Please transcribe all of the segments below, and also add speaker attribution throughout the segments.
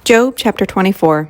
Speaker 1: Job chapter 24.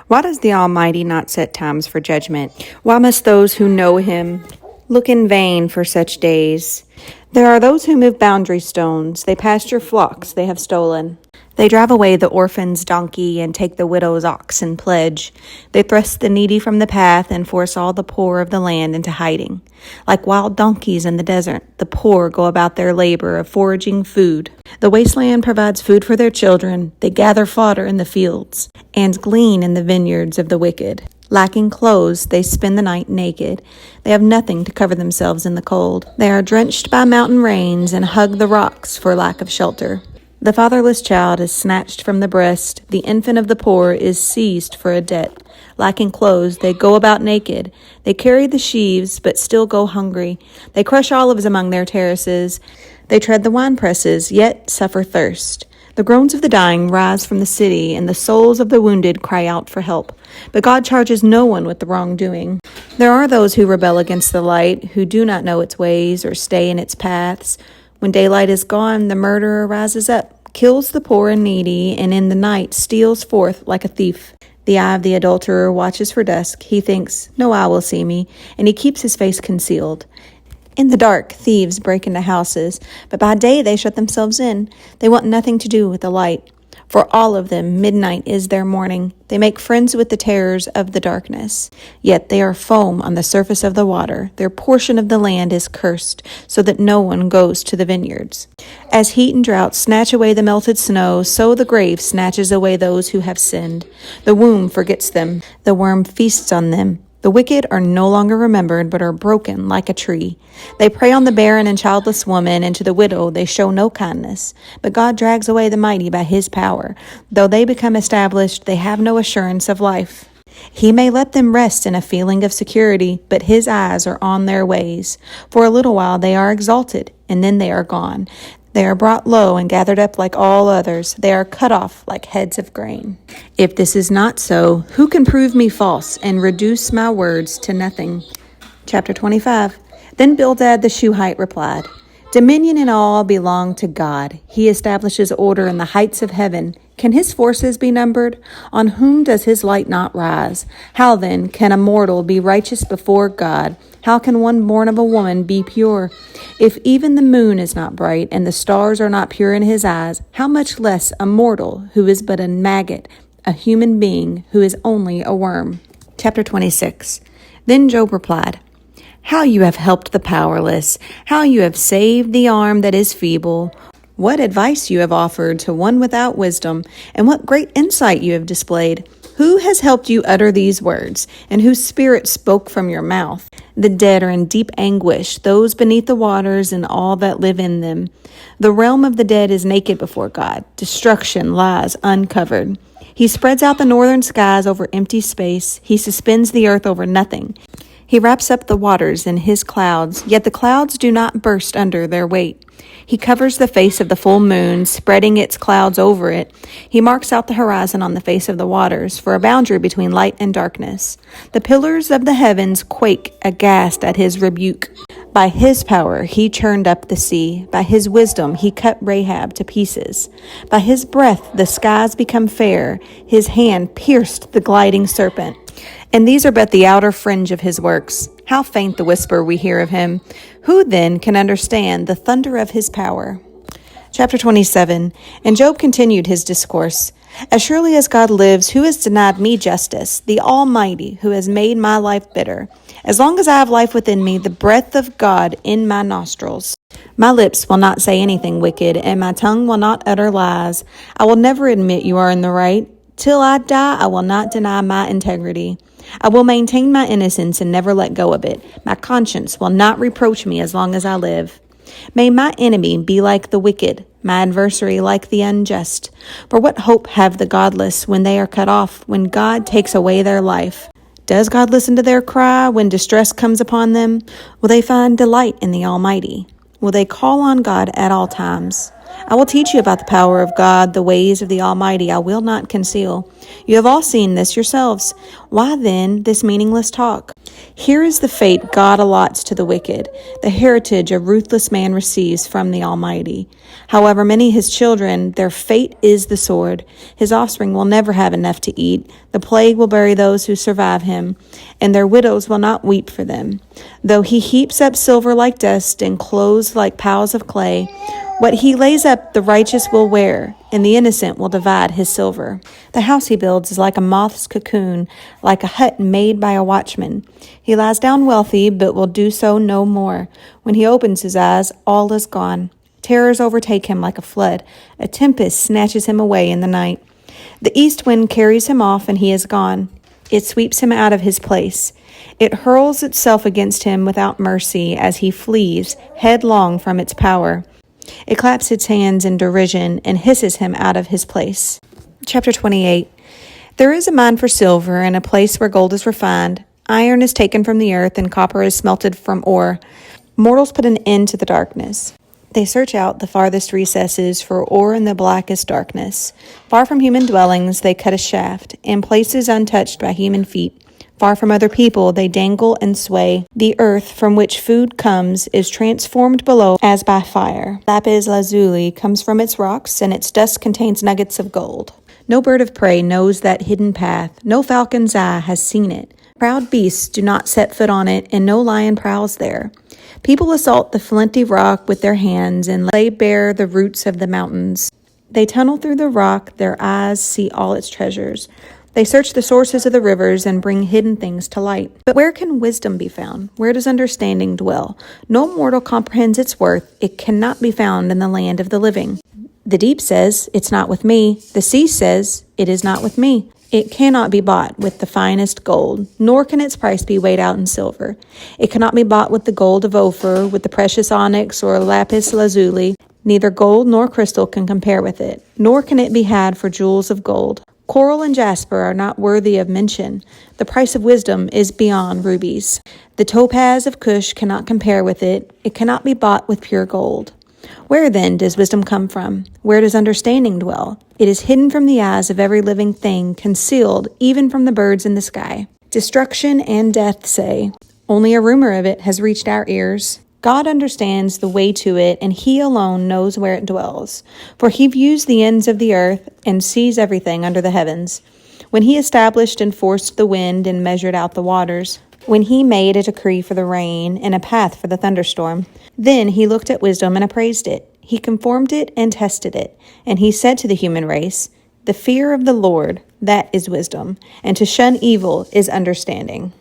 Speaker 1: Why does the Almighty not set times for judgment? Why must those who know him look in vain for such days? There are those who move boundary stones. They pasture flocks they have stolen. They drive away the orphan's donkey and take the widow's ox in pledge. They thrust the needy from the path and force all the poor of the land into hiding. Like wild donkeys in the desert, the poor go about their labor of foraging food. The wasteland provides food for their children. They gather fodder in the fields and glean in the vineyards of the wicked. Lacking clothes, they spend the night naked. They have nothing to cover themselves in the cold. They are drenched by mountain rains and hug the rocks for lack of shelter. The fatherless child is snatched from the breast. The infant of the poor is seized for a debt. Lacking clothes, they go about naked. They carry the sheaves, but still go hungry. They crush olives among their terraces. They tread the winepresses, yet suffer thirst. The groans of the dying rise from the city, and the souls of the wounded cry out for help. But God charges no one with the wrongdoing. There are those who rebel against the light, who do not know its ways or stay in its paths. When daylight is gone, the murderer rises up, kills the poor and needy, and in the night steals forth like a thief. The eye of the adulterer watches for dusk. He thinks, "No eye will see me," and he keeps his face concealed. In the dark, thieves break into houses, but by day they shut themselves in. They want nothing to do with the light. For all of them, midnight is their morning. They make friends with the terrors of the darkness. Yet they are foam on the surface of the water. Their portion of the land is cursed, so that no one goes to the vineyards. As heat and drought snatch away the melted snow, so the grave snatches away those who have sinned. The womb forgets them. The worm feasts on them. The wicked are no longer remembered, but are broken like a tree. They prey on the barren and childless woman, and to the widow they show no kindness. But God drags away the mighty by his power. Though they become established, they have no assurance of life. He may let them rest in a feeling of security, but his eyes are on their ways. For a little while they are exalted, and then they are gone. They are brought low and gathered up like all others. They are cut off like heads of grain. If this is not so, who can prove me false and reduce my words to nothing? Chapter 25. Then Bildad the Shuhite replied, "Dominion and all belong to God. He establishes order in the heights of heaven. Can his forces be numbered? On whom does his light not rise? How then can a mortal be righteous before God? How can one born of a woman be pure? If even the moon is not bright and the stars are not pure in his eyes, how much less a mortal who is but a maggot, a human being who is only a worm?" Chapter 26. Then Job replied, "How you have helped the powerless, how you have saved the arm that is feeble. What advice you have offered to one without wisdom, and what great insight you have displayed. Who has helped you utter these words, and whose spirit spoke from your mouth? The dead are in deep anguish, those beneath the waters and all that live in them. The realm of the dead is naked before God. Destruction lies uncovered. He spreads out the northern skies over empty space. He suspends the earth over nothing. He wraps up the waters in his clouds, yet the clouds do not burst under their weight. He covers the face of the full moon, spreading its clouds over it. He marks out the horizon on the face of the waters for a boundary between light and darkness. The pillars of the heavens quake aghast at his rebuke. By his power he churned up the sea. By his wisdom he cut Rahab to pieces. By his breath the skies become fair. His hand pierced the gliding serpent. And these are but the outer fringe of his works. How faint the whisper we hear of him. Who then can understand the thunder of his power?" Chapter 27. And Job continued his discourse. "As surely as God lives, who has denied me justice? The Almighty, who has made my life bitter. As long as I have life within me, the breath of God in my nostrils. My lips will not say anything wicked, and my tongue will not utter lies. I will never admit you are in the right. Till I die, I will not deny my integrity. I will maintain my innocence and never let go of it. My conscience will not reproach me as long as I live. May my enemy be like the wicked, my adversary like the unjust. For what hope have the godless when they are cut off, when God takes away their life? Does God listen to their cry when distress comes upon them? Will they find delight in the Almighty? Will they call on God at all times? I will teach you about the power of God, the ways of the Almighty I will not conceal. You have all seen this yourselves. Why then this meaningless talk? Here is the fate God allots to the wicked, the heritage a ruthless man receives from the Almighty. However many his children, their fate is the sword. His offspring will never have enough to eat. The plague will bury those who survive him, and their widows will not weep for them. Though he heaps up silver like dust and clothes like piles of clay, what he lays up the righteous will wear, and the innocent will divide his silver. The house he builds is like a moth's cocoon, like a hut made by a watchman. He lies down wealthy, but will do so no more. When he opens his eyes, all is gone. Terrors overtake him like a flood. A tempest snatches him away in the night. The east wind carries him off, and he is gone. It sweeps him out of his place. It hurls itself against him without mercy as he flees headlong from its power. It claps its hands in derision and hisses him out of his place. Chapter 28. There is a mine for silver and a place where gold is refined. Iron is taken from the earth and copper is smelted from ore. Mortals put an end to the darkness. They search out the farthest recesses for ore in the blackest darkness. Far from human dwellings they cut a shaft, in places untouched by human feet. Far from other people they dangle and sway. The earth from which food comes is transformed below as by fire. Lapis lazuli comes from its rocks, and its dust contains nuggets of gold. No bird of prey knows that hidden path. No falcon's eye has seen it. Proud beasts do not set foot on it, and no lion prowls there. People assault the flinty rock with their hands and lay bare the roots of the mountains. They tunnel through the rock, their eyes see all its treasures. They search the sources of the rivers and bring hidden things to light. But where can wisdom be found? Where does understanding dwell? No mortal comprehends its worth. It cannot be found in the land of the living. The deep says, "It's not with me." The sea says, "It is not with me." It cannot be bought with the finest gold, nor can its price be weighed out in silver. It cannot be bought with the gold of Ophir, with the precious onyx or lapis lazuli. Neither gold nor crystal can compare with it, nor can it be had for jewels of gold. Coral and jasper are not worthy of mention. The price of wisdom is beyond rubies. The topaz of Cush cannot compare with it. It cannot be bought with pure gold. Where then does wisdom come from? Where does understanding dwell? It is hidden from the eyes of every living thing, concealed even from the birds in the sky. Destruction and death say, only a rumor of it has reached our ears. God understands the way to it, and he alone knows where it dwells. For he views the ends of the earth and sees everything under the heavens. When he established and forced the wind and measured out the waters, when he made a decree for the rain and a path for the thunderstorm, then he looked at wisdom and appraised it. He conformed it and tested it. And he said to the human race, the fear of the Lord, that is wisdom, and to shun evil is understanding.